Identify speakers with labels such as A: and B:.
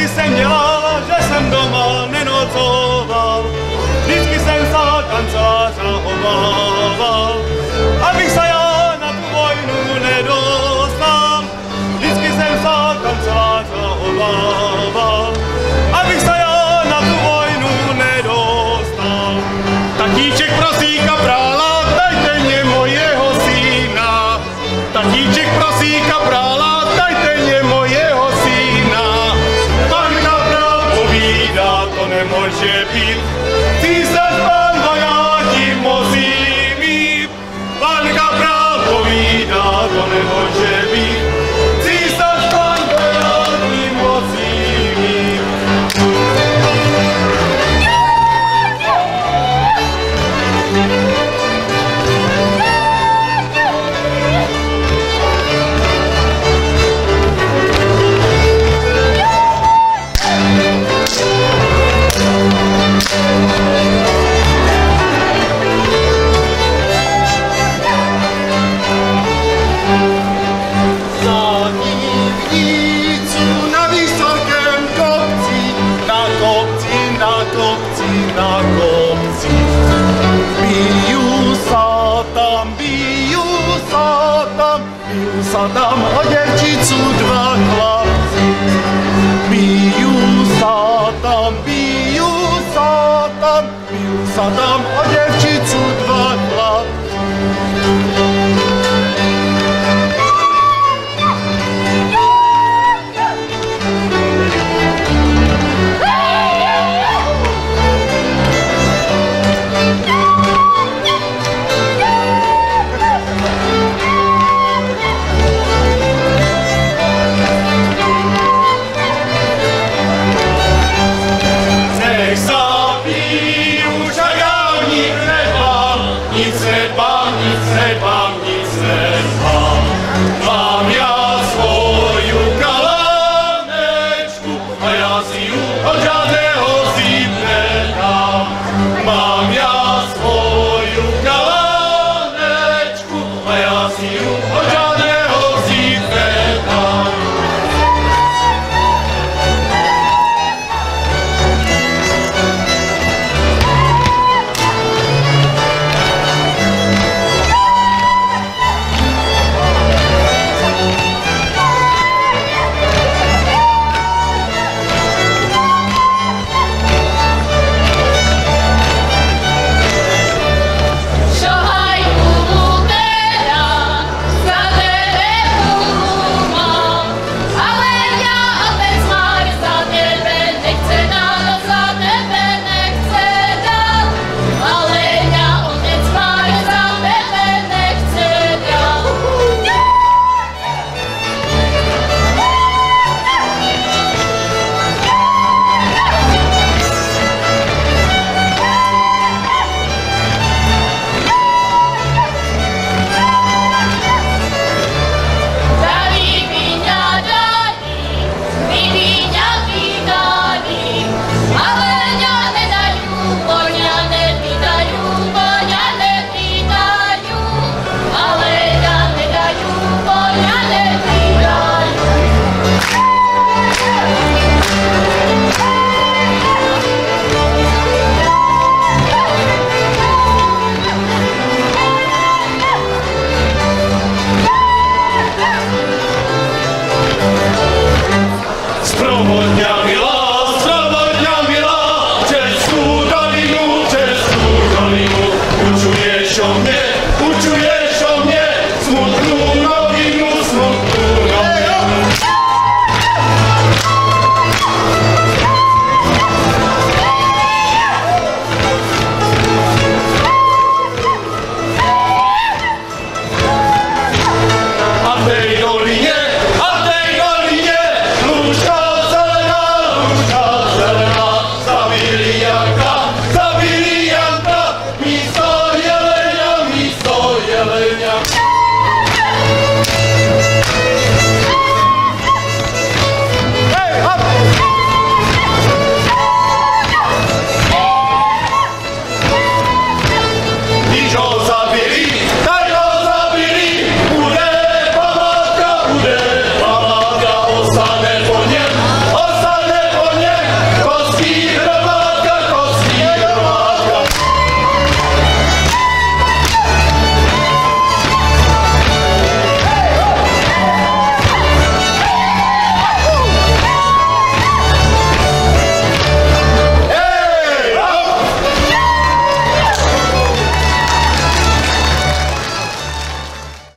A: Vždycky jsem dělal, že jsem doma nenocoval, vždycky jsem se kanceláře obával, abych se já na tu vojnu nedostal, vždycky jsem se kanceláře obával, abych se já na tu vojnu nedostal. Tatíček prosí kaprála, dajte mě mojeho syna, tatíček prosí kaprála, dajte mě mojeho syna. Pan kaprál povídá, to nemůže být, císař pan já tím musím jít. Pan kaprál povídá, to nemůže být, císař pan já tím musím jít. Na kopci, biju sa tam a děvčicu dva chlapci. Biju sa tam, biju sa tam